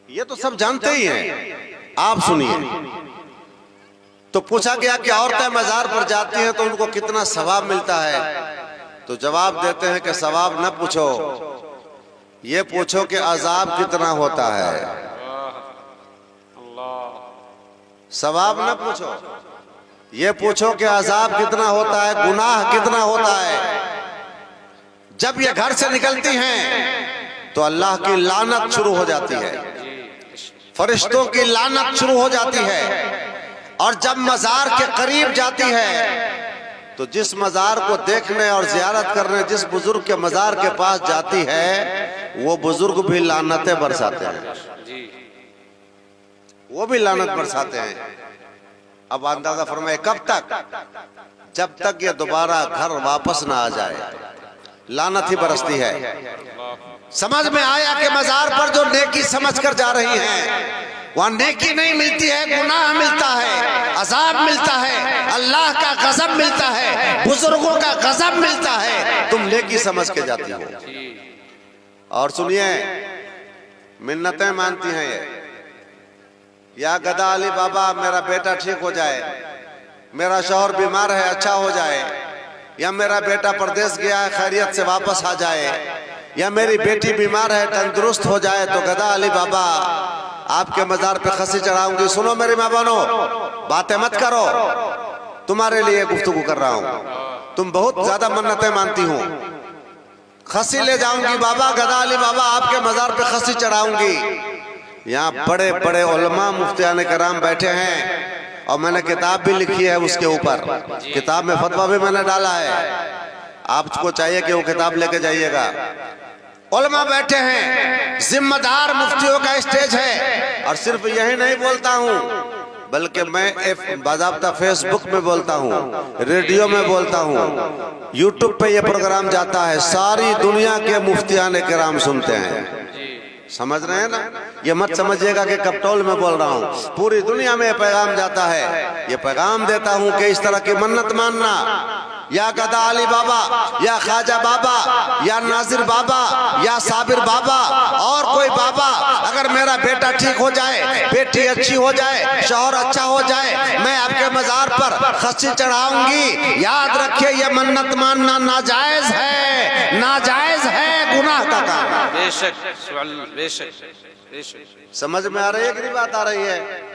ये तो सब जानते ही हैं। आप सुनिए, तो पूछा गया कि औरतें मजार पर जाती हैं तो उनको कितना सवाब मिलता है। तो जवाब देते हैं कि सवाब न पूछो, ये पूछो कि अजाब कितना होता है। सवाब न पूछो, ये पूछो कि अजाब कितना होता है, गुनाह कितना होता है। जब ये घर से निकलती हैं तो अल्लाह की लानत शुरू हो जाती है, फरिश्तों की लानत शुरू हो जाती है। और जब मजार के करीब जाती है तो जिस मजार को देखने और जियारत करने जिस बुजुर्ग के मजार के पास जाती है वो बुजुर्ग भी लानतें बरसाते हैं, वो भी लानत बरसाते हैं। अब अंदाजा फरमाए कब तक? जब तक ये दोबारा घर वापस ना आ जाए, लानत ही बरसती है। समझ में आया कि मजार पर जो नेकी समझ कर जा रही हैं वहां नेकी नहीं मिलती है, गुनाह मिलता है, अजाब मिलता है, अल्लाह का गजब मिलता है, बुजुर्गों का गजब मिलता है। तुम नेकी समझ के जाती हो। और सुनिए, मिन्नतें मानती हैं ये, या गदा अली बाबा मेरा बेटा ठीक हो जाए, मेरा शौहर बीमार है अच्छा हो जाए, या मेरा बेटा परदेश गया है खैरियत से वापस आ जाए, या मेरी बेटी बीमार है तंदुरुस्त हो जाए तो गदा अली बाबा आपके मजार पे खसी चढ़ाऊंगी। सुनो मेरी माँ बहनो, बातें मत करो, तुम्हारे लिए गुफ्तगू कर रहा हूँ। तुम बहुत ज्यादा मन्नतें मानती हो। खसी ले जाऊंगी बाबा, गदा अली बाबा आपके मजार पे खसी चढ़ाऊंगी। यहाँ बड़े बड़े उलमा मुफ्तियाने कराम बैठे हैं और मैंने किताब भी लिखी है उसके ऊपर, किताब में फतवा भी मैंने डाला है। आपको चाहिए कि वो किताब लेके जाइएगा। उलमा बैठे हैं, जिम्मेदार मुफ्तियों का स्टेज है। और सिर्फ यही नहीं बोलता हूँ, बल्कि मैं बाज़ाब्ता फेसबुक में बोलता हूँ, रेडियो में बोलता हूँ, यूट्यूब पे ये प्रोग्राम जाता है, सारी दुनिया के मुफ्तियाने किराम सुनते हैं। समझ रहे हैं ना? ये मत समझिएगा कि कपटोल में बोल रहा हूँ, पूरी दुनिया में पैगाम जाता है। ये पैगाम देता हूँ कि इस तरह की मन्नत मानना, या गदा अली बाबा, या ख्वाजा बाबा, या नाजिर बाबा, या साबिर बाबा और कोई बाबा, अगर मेरा बेटा ठीक हो जाए, बेटी अच्छी हो जाए, शौहर अच्छा हो जाए, मैं आपके मजार पर खस्सी चढ़ाऊंगी। याद रखिए, ये मन्नत मानना नाजायज है, नाजायज है, गुनाह का काम। बेशक बेशक बेशक। समझ में आ रही है कि नहीं बात आ रही है?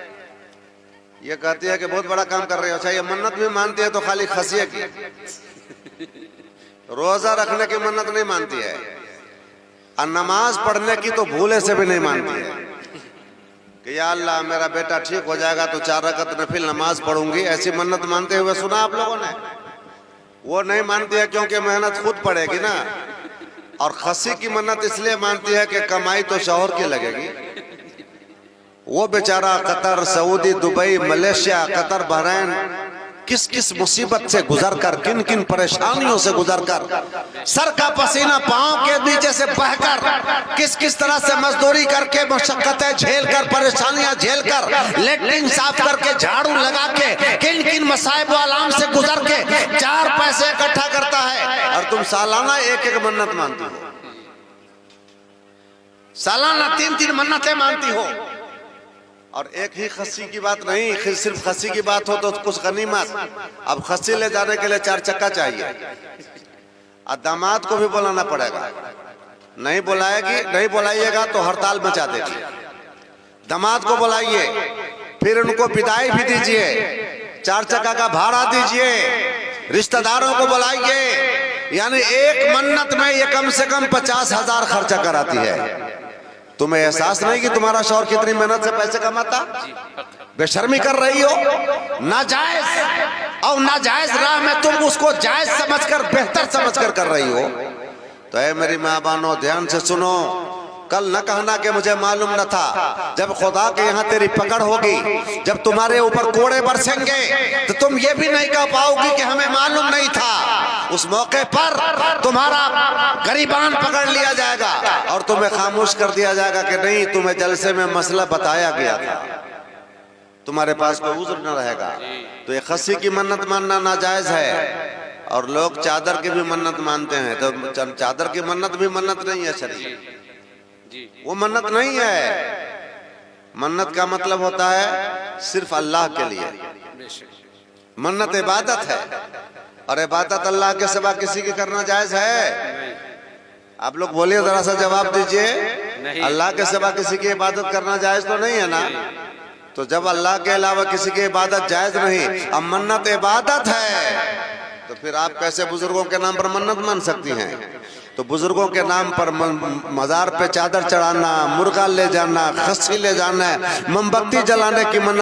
ये कहती है कि बहुत बड़ा काम कर रही हो। अच्छा, ये मन्नत भी मानती है तो खाली खसिए की, रोजा रखने की मन्नत नहीं मानती है, और नमाज पढ़ने की तो भूले से भी नहीं मानती है कि या अल्लाह मेरा बेटा ठीक हो जाएगा तो 4 रकात नफिल नमाज पढ़ूंगी। ऐसी मन्नत मानते हुए सुना आप लोगों ने? वो नहीं मानती है क्योंकि मेहनत खुद पड़ेगी ना। और खसी की मन्नत इसलिए मानती है कि कमाई तो शौहर की लगेगी। वो बेचारा Qatar, Saudi, Dubai, Malaysia, Qatar, Bahrain किस किस मुसीबत से गुजरकर, किन किन परेशानियों से गुजरकर, सर का पसीना पांव के नीचे से बहकर, किस किस तरह से मजदूरी करके, मशक्कतें झेलकर, परेशानियां झेलकर, लेटरिन साफ करके, झाड़ू लगा के, किन किन मसाइब व आलाम से गुजर के 4 पैसे इकट्ठा करता है। और तुम सालाना एक एक मन्नत मानती हो, सालाना 3-3 मन्नतें मानती हो। और एक ही खस्सी की बात नहीं, सिर्फ खस्सी की बात हो तो कुछ गनीमत। अब खस्सी ले जाने के लिए 4 चक्का चाहिए, और दामाद को भी बुलाना पड़ेगा। नहीं बुलाएगी, नहीं बुलाइएगा तो हड़ताल मचा देगी। दामाद को बुलाइए, फिर उनको विदाई भी दीजिए, 4 चक्का का भाड़ा दीजिए, रिश्तेदारों को बुलाइए। यानी एक मन्नत में ये कम से कम 50,000 खर्चा कराती है। तुम्हें एहसास नहीं कि तुम्हारा शौहर कितनी मेहनत से पैसे कमाता? बेशर्मी कर रही हो, नाजायज और नाजायज राह में तुम उसको जायज समझकर, बेहतर समझकर कर रही हो। तो ऐ मेरी माँ बहनों, ध्यान से सुनो, कल न कहना कि मुझे मालूम न था। जब खुदा के यहाँ तेरी पकड़ होगी, जब तुम्हारे ऊपर कोड़े बरसेंगे, तो तुम ये भी नहीं कह पाओगी कि हमें मालूम नहीं था। उस मौके पर तुम्हारा गरीबान पकड़ लिया जाएगा और तुम्हें खामोश कर दिया जाएगा कि नहीं, तुम्हें जलसे में मसला बताया गया था, तुम्हारे पास कोई उज़्र न रहेगा। तो ये खस्सी की मन्नत मानना नाजायज है। और लोग चादर की भी मन्नत मानते हैं, तो चादर की मन्नत भी मन्नत नहीं है शरीयत, वो मन्नत नहीं है। मन्नत का मतलब होता है सिर्फ अल्लाह के लिए। बेशक मन्नत इबादत है, और इबादत अल्लाह के सिवा किसी की करना जायज है? आप लोग बोलिए, जरा सा जवाब दीजिए। नहीं। अल्लाह के सिवा किसी की इबादत करना जायज तो नहीं है ना? तो जब अल्लाह के अलावा किसी की इबादत जायज नहीं, अब मन्नत इबादत है, तो फिर आप कैसे बुजुर्गों के नाम पर मन्नत मान सकती हैं? तो बुजुर्गों के नाम पर मजार पे चादर चढ़ाना, मुर्गा ले जाना, खस्सी ले जाना, मोमबत्ती जलाने की मन्नत